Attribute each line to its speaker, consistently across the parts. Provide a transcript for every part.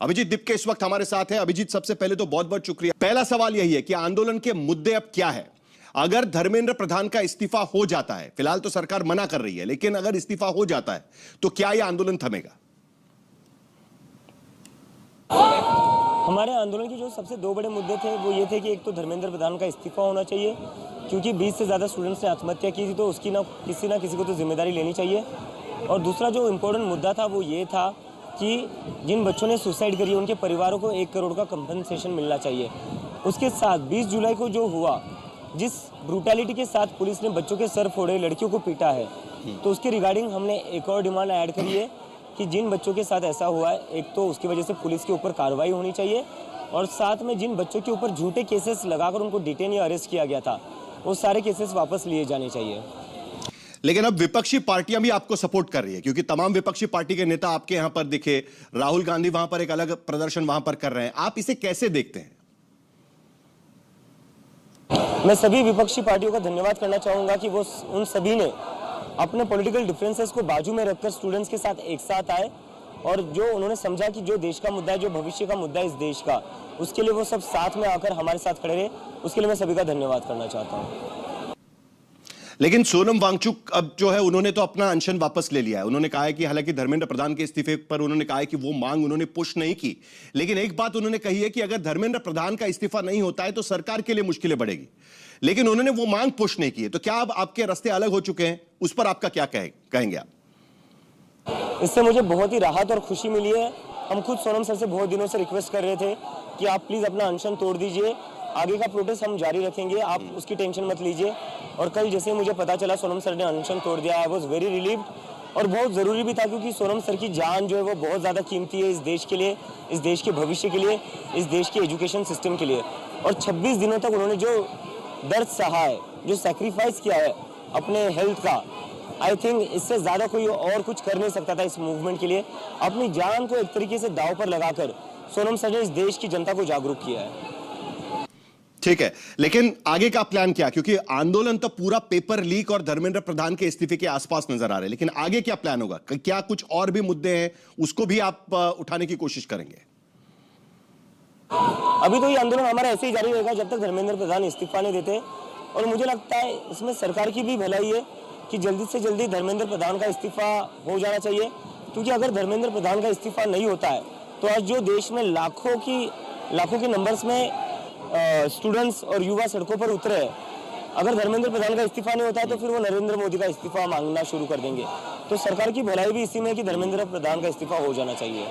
Speaker 1: अभिजीत दिप के इस वक्त हमारे साथ है। अभिजीत, सबसे पहले तो बहुत बहुत शुक्रिया। पहला सवाल यही है कि आंदोलन के मुद्दे अब क्या है? अगर धर्मेंद्र प्रधान का इस्तीफा हो जाता है, फिलहाल तो सरकार मना कर रही है, लेकिन अगर इस्तीफा हो जाता है तो क्या यह आंदोलन थमेगा?
Speaker 2: हमारे आंदोलन के जो सबसे दो बड़े मुद्दे थे वो ये थे कि एक तो धर्मेंद्र प्रधान का इस्तीफा होना चाहिए, क्योंकि 20 से ज़्यादा स्टूडेंट्स ने आत्महत्या की थी, तो उसकी ना किसी को तो जिम्मेदारी लेनी चाहिए। और दूसरा जो इम्पोर्टेंट मुद्दा था वो ये था कि जिन बच्चों ने सुसाइड करी उनके परिवारों को 1 करोड़ का कंपनसेशन मिलना चाहिए। उसके साथ 20 जुलाई को जो हुआ, जिस ब्रूटैलिटी के साथ पुलिस ने बच्चों के सर फोड़े, लड़कियों को पीटा है, तो उसके रिगार्डिंग हमने एक और डिमांड ऐड करी है कि जिन बच्चों के साथ ऐसा हुआ है, एक तो उसकी वजह से पुलिस के ऊपर कार्रवाई होनी चाहिए, और साथ में जिन बच्चों के ऊपर झूठे केसेस लगाकर उनको डिटेन या अरेस्ट किया गया था, वो सारे केसेस वापस लिए जाने चाहिए।
Speaker 1: लेकिन अब विपक्षी पार्टियां भी आपको सपोर्ट कर रही है, क्योंकि तमाम विपक्षी पार्टी के नेता आपके यहां पर दिखे। राहुल गांधी वहां पर एक अलग प्रदर्शन वहां पर कर रहे हैं, आप इसे कैसे देखते हैं?
Speaker 2: मैं सभी विपक्षी पार्टियों का धन्यवाद करना चाहूंगा कि वो उन सभी ने अपने पॉलिटिकल डिफरेंसेस को बाजू में रखकर स्टूडेंट्स के साथ एक साथ आए, और जो उन्होंने समझा कि जो देश का मुद्दा है, जो भविष्य का मुद्दा है इस देश का, उसके लिए वो सब साथ में आकर हमारे साथ खड़े रहे। उसके लिए मैं सभी का धन्यवाद करना चाहता हूँ।
Speaker 1: लेकिन सोनम वांगचुक अब जो है, उन्होंने तो अपना अनशन वापस ले लिया है। उन्होंने कहा है कि हालांकि धर्मेंद्र प्रधान के इस्तीफे पर उन्होंने कहा है कि वो मांग उन्होंने पुश नहीं की, लेकिन एक बात उन्होंने कही है कि अगर धर्मेंद्र प्रधान का इस्तीफा नहीं होता है तो सरकार के लिए मुश्किलें बढ़ेगी, लेकिन उन्होंने वो मांग पुश नहीं की है। तो क्या अब आपके रास्ते अलग हो चुके हैं? उस पर आपका क्या कहेंगे आप?
Speaker 2: इससे मुझे बहुत ही राहत और खुशी मिली है। हम खुद सोनम सर से बहुत दिनों से रिक्वेस्ट कर रहे थे कि आप प्लीज अपना अनशन तोड़ दीजिए, आगे का प्रोटेस्ट हम जारी रखेंगे, आप उसकी टेंशन मत लीजिए। और कल जैसे मुझे पता चला सोनम सर ने अनशन तोड़ दिया, आई वॉज वेरी रिलीव्ड, और बहुत ज़रूरी भी था, क्योंकि सोनम सर की जान जो है वो बहुत ज़्यादा कीमती है इस देश के लिए, इस देश के भविष्य के लिए, इस देश के एजुकेशन सिस्टम के लिए। और 26 दिनों तक उन्होंने जो दर्द सहा है, जो सेक्रीफाइस किया है अपने हेल्थ का, आई थिंक इससे ज़्यादा कोई और कुछ कर नहीं सकता था इस मूवमेंट के लिए। अपनी जान को एक तरीके से दांव पर लगाकर सोनम सर ने इस देश की जनता को जागरूक किया है।
Speaker 1: ठीक है, लेकिन आगे का प्लान क्या? क्योंकि आंदोलन तो पूरा पेपर लीक और धर्मेंद्र प्रधान के इस्तीफे के आसपास नजर आ रहे हैं, लेकिन आगे क्या प्लान होगा? क्या कुछ और भी मुद्दे हैं, उसको भी आप उठाने की कोशिश करेंगे?
Speaker 2: अभी तो ये आंदोलन हमारा ऐसे ही जारी रहेगा जब तक धर्मेंद्र प्रधान इस्तीफा नहीं देते, और मुझे लगता है इसमें सरकार की भी भलाई है कि जल्दी से जल्दी धर्मेंद्र प्रधान का इस्तीफा हो जाना चाहिए, क्योंकि अगर धर्मेंद्र प्रधान का इस्तीफा नहीं होता है तो आज जो देश में लाखों के नंबर्स में स्टूडेंट्स और युवा सड़कों पर उतरे हैं, अगर धर्मेंद्र प्रधान का इस्तीफा नहीं होता है तो फिर वो नरेंद्र मोदी का इस्तीफा मांगना शुरू कर देंगे। तो सरकार की भलाई भी इसी में है कि धर्मेंद्र प्रधान का इस्तीफा हो जाना चाहिए।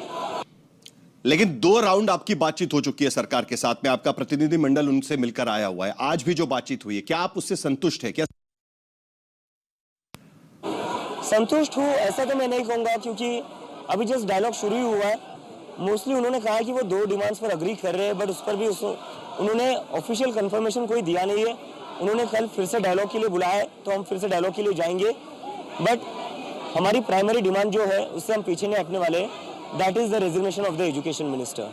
Speaker 1: लेकिन 2 राउंड आपकी बातचीत हो चुकी है सरकार के साथ में, आपका प्रतिनिधिमंडल उनसे मिलकर आया हुआ है, आज भी जो बातचीत हुई है, क्या आप उससे संतुष्ट है? क्या
Speaker 2: संतुष्ट हूँ ऐसा तो मैं नहीं कहूँगा, क्योंकि अभी जस्ट डायलॉग शुरू ही हुआ है। मोस्टली उन्होंने कहा कि वो 2 डिमांड्स पर अग्री कर रहे हैं, बट उस पर भी उन्होंने ऑफिशियल कंफर्मेशन कोई दिया नहीं है। उन्होंने कल फिर से डायलॉग के लिए बुलाया है, तो हम फिर से डायलॉग के लिए जाएंगे, बट हमारी प्राइमरी डिमांड जो है उससे हम पीछे नहीं हटने वाले, that is the resignation of the education minister.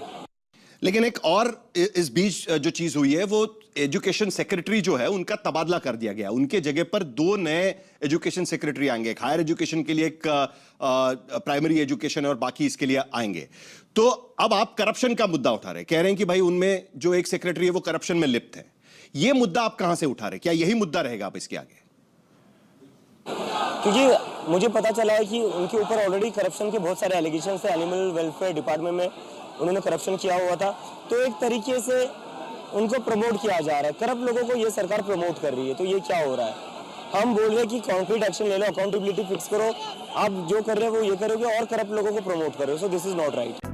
Speaker 1: लेकिन एक और इस बीच जो चीज हुई है, वो एजुकेशन सेक्रेटरी जो है उनका तबादला कर दिया गया। उनके जगह पर 2 नए एजुकेशन सेक्रेटरी आएंगे, एक हायर एजुकेशन के लिए, एक प्राइमरी एजुकेशन, और बाकी इसके लिए आएंगे। तो अब आप करप्शन का मुद्दा उठा रहे, कह रहे हैं कि भाई उनमें जो एक सेक्रेटरी है वो करप्शन में लिप्त है। ये मुद्दा आप कहां से उठा रहे? क्या यही मुद्दा रहेगा आप इसके आगे?
Speaker 2: क्योंकि मुझे पता चला है कि उनके ऊपर ऑलरेडी करप्शन के बहुत सारे एलिगेशन थे, एनिमल वेलफेयर डिपार्टमेंट में उन्होंने करप्शन किया हुआ था, तो एक तरीके से उनको प्रमोट किया जा रहा है। करप्ट लोगों को ये सरकार प्रमोट कर रही है, तो ये क्या हो रहा है? हम बोल रहे हैं कि कॉन्क्रीट एक्शन ले लो, अकाउंटेबिलिटी फिक्स करो, आप जो कर रहे हो वो ये करोगे और करप्ट लोगों को प्रमोट करो, so this is not right.